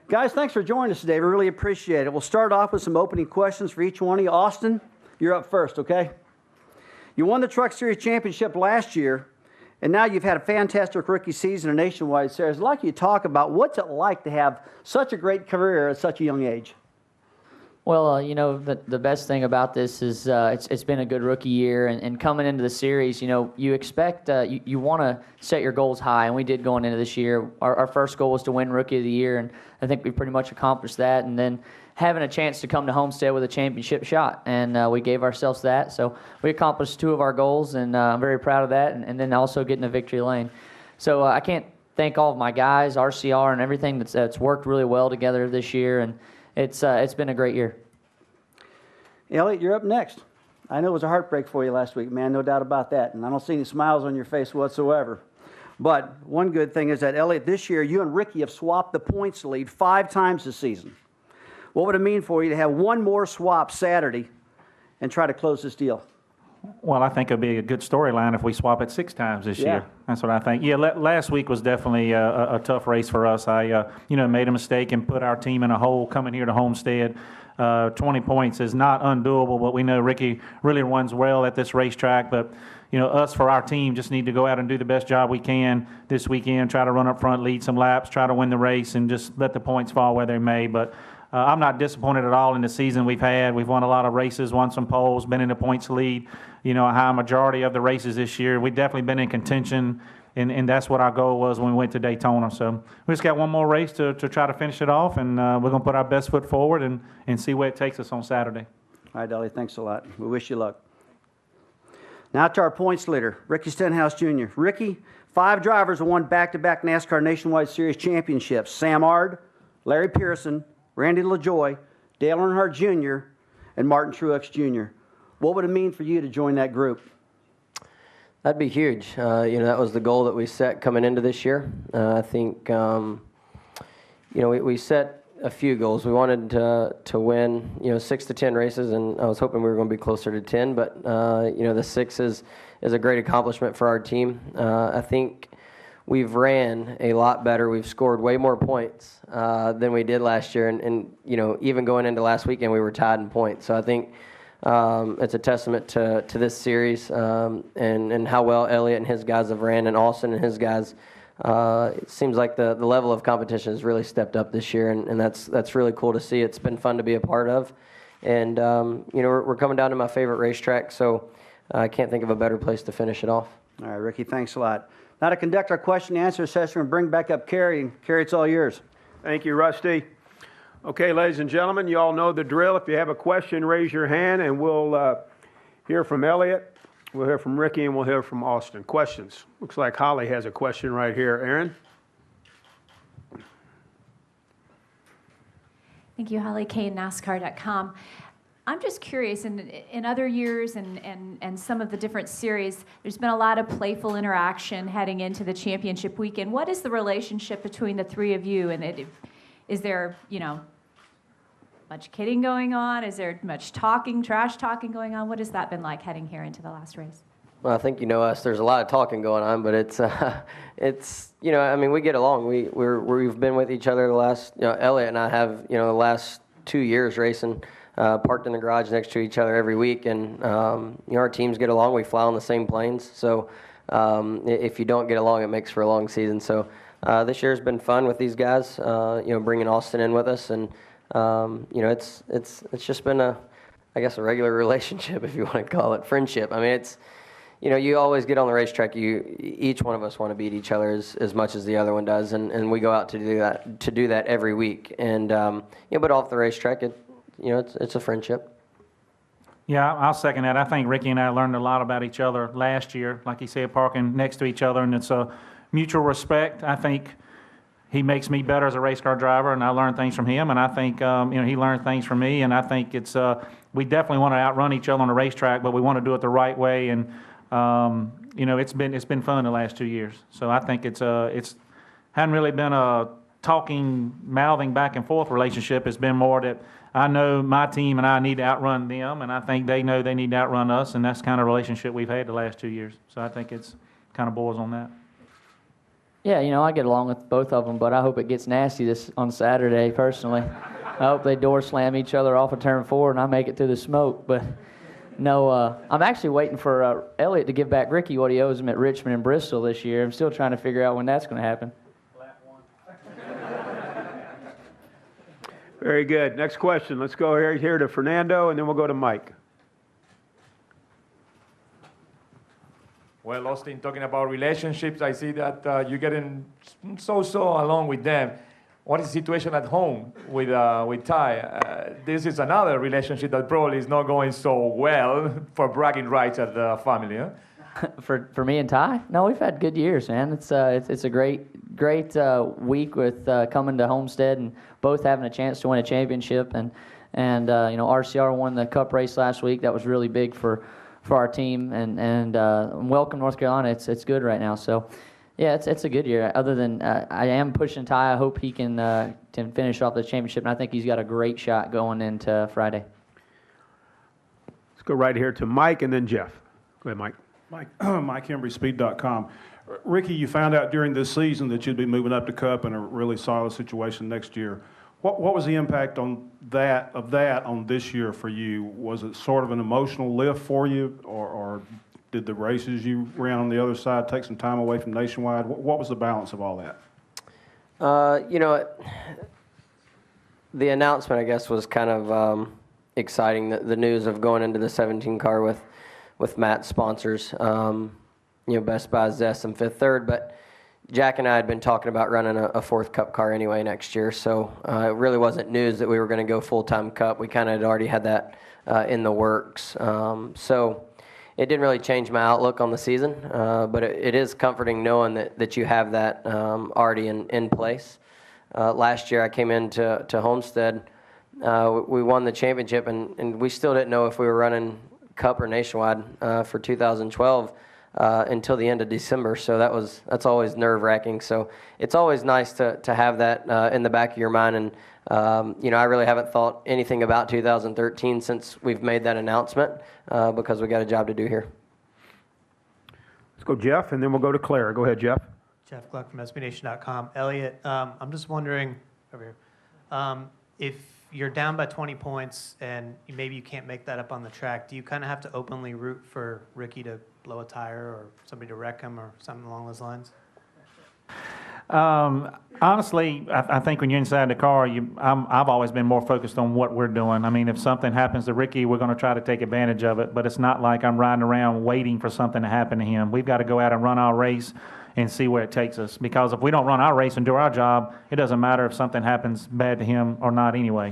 Guys, thanks for joining us today. We really appreciate it. We'll start off with some opening questions for each one of you. Austin, you're up first, okay? You won the Truck Series Championship last year, and now you've had a fantastic rookie season, a Nationwide Series. I'd like you to talk about what's it like to have such a great career at such a young age. Well, the best thing about this is it's been a good rookie year, and coming into the series, you expect, you want to set your goals high, and we did going into this year. Our first goal was to win Rookie of the Year, and I think we pretty much accomplished that, and then having a chance to come to Homestead with a championship shot, and we gave ourselves that. So we accomplished 2 of our goals, and I'm very proud of that, and then also getting to victory lane. So I can't thank all of my guys, RCR, and everything that's worked really well together this year, and it's been a great year. Elliott, you're up next. I know it was a heartbreak for you last week, man, no doubt about that, and I don't see any smiles on your face whatsoever. But one good thing is that, Elliott, this year you and Ricky have swapped the points lead 5 times this season. What would it mean for you to have one more swap Saturday and try to close this deal? Well, I think it'll be a good storyline if we swap it 6 times this year. That's what I think. Yeah, last week was definitely a tough race for us. I, made a mistake and put our team in a hole coming here to Homestead. 20 points is not undoable, but we know Ricky really runs well at this racetrack. But, us for our team just need to go out and do the best job we can this weekend, try to run up front, lead some laps, try to win the race, and just let the points fall where they may. But I'm not disappointed at all in the season we've had. We've won a lot of races, won some poles, been in the points lead, a high majority of the races this year. We've definitely been in contention, and that's what our goal was when we went to Daytona. So we just got one more race to try to finish it off, and we're going to put our best foot forward and see where it takes us on Saturday. All right, Elliott, thanks a lot. We wish you luck. Now to our points leader, Ricky Stenhouse Jr. Ricky, 5 drivers have won back-to-back NASCAR Nationwide Series Championships. Sam Ard, Larry Pearson, Randy LaJoie, Dale Earnhardt Jr., and Martin Truex Jr. What would it mean for you to join that group? That'd be huge. That was the goal that we set coming into this year. I think, we set a few goals. We wanted to win, 6 to 10 races, and I was hoping we were going to be closer to 10. But the 6 is a great accomplishment for our team. I think we've ran a lot better. We've scored way more points than we did last year, and even going into last weekend, we were tied in points. So I think it's a testament to this series and how well Elliott and his guys have ran, and Austin and his guys. It seems like the level of competition has really stepped up this year, and that's really cool to see. It's been fun to be a part of, and we're coming down to my favorite racetrack, so I can't think of a better place to finish it off. All right, Ricky, thanks a lot. Now to conduct our question and answer session, we'll bring back up Kerry, and Kerry, it's all yours. Thank you, Rusty. Okay, ladies and gentlemen, you all know the drill. If you have a question, raise your hand, and we'll hear from Elliott. We'll hear from Ricky, and we'll hear from Austin. Questions? Looks like Holly has a question right here. Aaron? Thank you, Holly Kane, NASCAR.com. I'm just curious, in other years and some of the different series, there's been a lot of playful interaction heading into the championship weekend. What is the relationship between the 3 of you? And is there, much kidding going on? Is there much talking, trash talking going on? What has that been like heading here into the last race? Well, I think us. There's a lot of talking going on, but it's we get along. We've been with each other the last. Elliott and I have the last 2 years racing, parked in the garage next to each other every week, and our teams get along. We fly on the same planes, so if you don't get along, it makes for a long season. So this year's been fun with these guys. Bringing Austin in with us, and it's just been a regular relationship, if you want to call it friendship. I mean, it's you always get on the racetrack. Each one of us want to beat each other as much as the other one does, and we go out to do that every week. And but off the racetrack, it's a friendship. Yeah, I'll second that. I think Ricky and I learned a lot about each other last year, like he said, parking next to each other, and it's a mutual respect. I think he makes me better as a race car driver, and I learn things from him, and I think he learned things from me, and I think it's we definitely want to outrun each other on the racetrack, but we want to do it the right way, and it's been fun the last 2 years. So I think it's hadn't really been a talking, mouthing back and forth relationship. It's been more that I know my team and I need to outrun them, and I think they know they need to outrun us, and that's the kind of relationship we've had the last 2 years. So I think it's kind of boils on that. Yeah, I get along with both of them, but I hope it gets nasty this on Saturday. Personally, I hope they door slam each other off of turn 4 and I make it through the smoke. But no, I'm actually waiting for Elliott to give back Ricky what he owes him at Richmond and Bristol this year. I'm still trying to figure out when that's going to happen. Very good. Next question. Let's go here to Fernando, and then we'll go to Mike. Well, Austin, talking about relationships, I see that you're getting so along with them. What is the situation at home with Ty? This is another relationship that probably is not going so well for bragging rights at the family. Huh? For me and Ty? No, we've had good years, man. It's a great week with coming to Homestead and both having a chance to win a championship. And RCR won the Cup race last week. That was really big for our team. And welcome North Carolina. It's good right now. So yeah, it's a good year. Other than I am pushing Ty. I hope he can finish off the championship, and I think he's got a great shot going into Friday. Let's go right here to Mike and then Jeff. Go ahead, Mike. MikeHenryspeed.com. Ricky, you found out during this season that you'd be moving up to Cup in a really solid situation next year. What was the impact on that on this year for you? Was it sort of an emotional lift for you, or did the races you ran on the other side take some time away from Nationwide? What was the balance of all that? The announcement, I guess, was kind of exciting. The news of going into the 17 car with Matt's sponsors, Best Buy, Zest, and Fifth Third. But Jack and I had been talking about running a fourth Cup car anyway next year, so it really wasn't news that we were going to go full-time Cup. We kind of had already had that in the works. So it didn't really change my outlook on the season, but it is comforting knowing that you have that already in place. Last year I came into Homestead. We won the championship, and we still didn't know if we were running Cup or Nationwide for 2012 until the end of December. So that's always nerve-wracking. So it's always nice to have that in the back of your mind. And I really haven't thought anything about 2013 since we've made that announcement because we got a job to do here. Let's go Jeff, and then we'll go to Claire. Go ahead, Jeff. Jeff Gluck from SBNation.com. Elliott, I'm just wondering over here, if you're down by 20 points and maybe you can't make that up on the track, do you kind of have to openly root for Ricky to blow a tire or somebody to wreck him or something along those lines? Honestly, I think when you're inside the car, I've always been more focused on what we're doing. I mean, if something happens to Ricky, we're going to try to take advantage of it, but it's not like I'm riding around waiting for something to happen to him. We've got to go out and run our race and see where it takes us, because if we don't run our race and do our job, it doesn't matter if something happens bad to him or not anyway.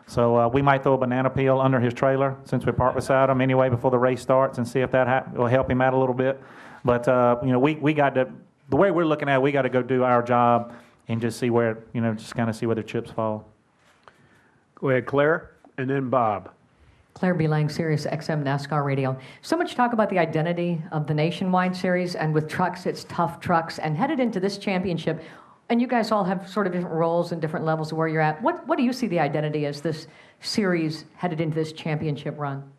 So we might throw a banana peel under his trailer since we're parked beside him anyway before the race starts and see if that will help him out a little bit. But, we got to, the way we're looking at it, we got to go do our job and just see where, just kind of see where the chips fall. Go ahead, Claire, and then Bob. Claire B. Lang, Sirius XM NASCAR Radio. So much talk about the identity of the Nationwide Series, and with trucks, it's tough trucks. And headed into this championship, and you guys all have sort of different roles and different levels of where you're at. What do you see the identity as this series headed into this championship run?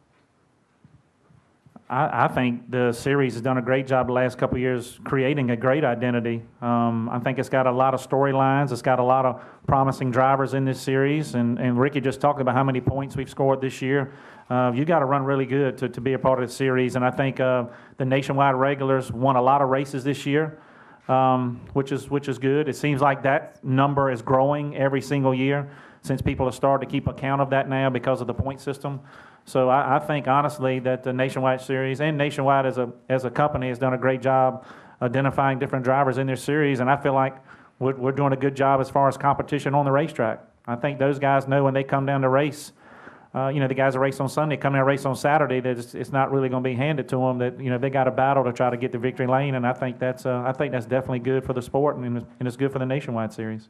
I think the series has done a great job the last couple of years creating a great identity. I think it's got a lot of storylines. It's got a lot of promising drivers in this series. And Ricky just talked about how many points we've scored this year. You got to run really good to be a part of the series. And I think the Nationwide regulars won a lot of races this year, which is good. It seems like that number is growing every single year since people have started to keep account of that now because of the point system. So I think, honestly, that the Nationwide Series and Nationwide as a company has done a great job identifying different drivers in their series, and I feel like we're doing a good job as far as competition on the racetrack. I think those guys know when they come down to race, the guys that race on Sunday, come down to race on Saturday, that it's not really going to be handed to them, that, they got a battle to try to get the victory lane, and I think that's definitely good for the sport, and it's good for the Nationwide Series.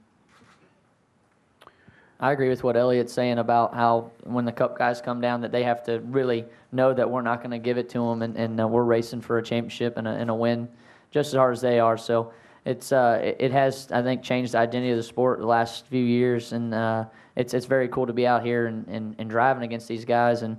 I agree with what Elliott's saying about how when the Cup guys come down that they have to really know that we're not going to give it to them, and we're racing for a championship and a win just as hard as they are. So it has, I think, changed the identity of the sport the last few years, and it's very cool to be out here and driving against these guys, and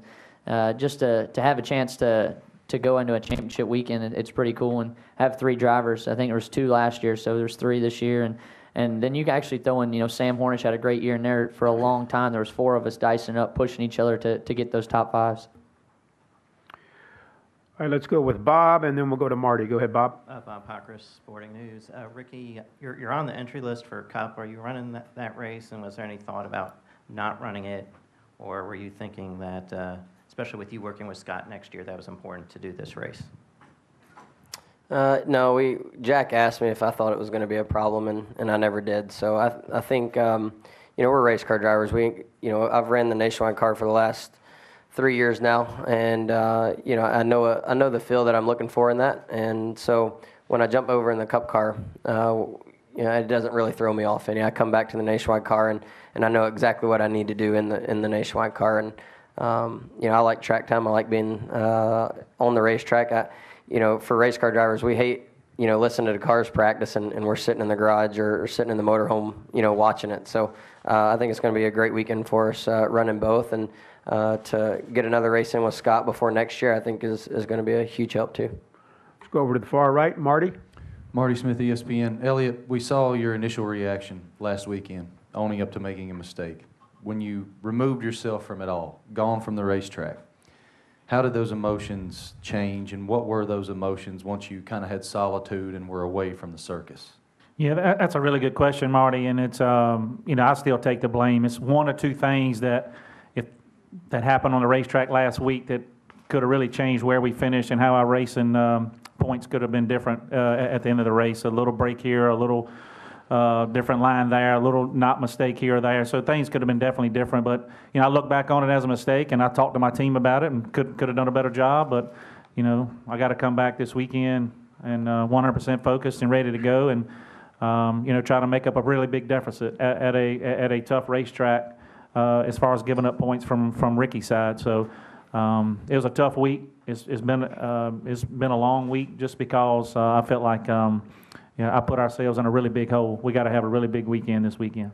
just to have a chance to to go into a championship weekend, it's pretty cool. And have 3 drivers. I think there was 2 last year, so there's 3 this year. And then you can actually throw in, Sam Hornish had a great year in there for a long time. There was 4 of us dicing up, pushing each other to get those top 5s. All right, let's go with Bob, and then we'll go to Marty. Go ahead, Bob. Bob Pockris, Sporting News. Ricky, you're on the entry list for Cup. Are you running that race, and was there any thought about not running it, or were you thinking that, especially with you working with Scott next year, that was important to do this race? No, Jack asked me if I thought it was going to be a problem, and I never did. So I think, we're race car drivers. I've ran the Nationwide car for the last 3 years now, and I know the feel that I'm looking for in that, and so when I jump over in the Cup car, it doesn't really throw me off any. I come back to the Nationwide car, and I know exactly what I need to do in the Nationwide car, and I like track time. I like being on the racetrack. For race car drivers, we hate listening to the cars practice, and we're sitting in the garage or sitting in the motorhome, watching it. So I think it's going to be a great weekend for us running both, and to get another race in with Scott before next year, I think is going to be a huge help too. Let's go over to the far right. Marty. Marty Smith, ESPN. Elliott, we saw your initial reaction last weekend, owning up to making a mistake. When you removed yourself from it all, gone from the racetrack, how did those emotions change, and what were those emotions once you kind of had solitude and were away from the circus? Yeah, that's a really good question, Marty, and it's, I still take the blame. It's 1 or 2 things that happened on the racetrack last week that could have really changed where we finished and how our racing points could have been different at the end of the race. A little break here, a little different line there, a little not mistake here or there. So things could have been definitely different. But, I look back on it as a mistake, and I talked to my team about it and could have done a better job. But, I got to come back this weekend and 100% focused and ready to go and, try to make up a really big deficit at a tough racetrack. As far as giving up points from Ricky's side. So it was a tough week. It's been a long week just because I felt like I put ourselves in a really big hole. We got to have a really big weekend this weekend.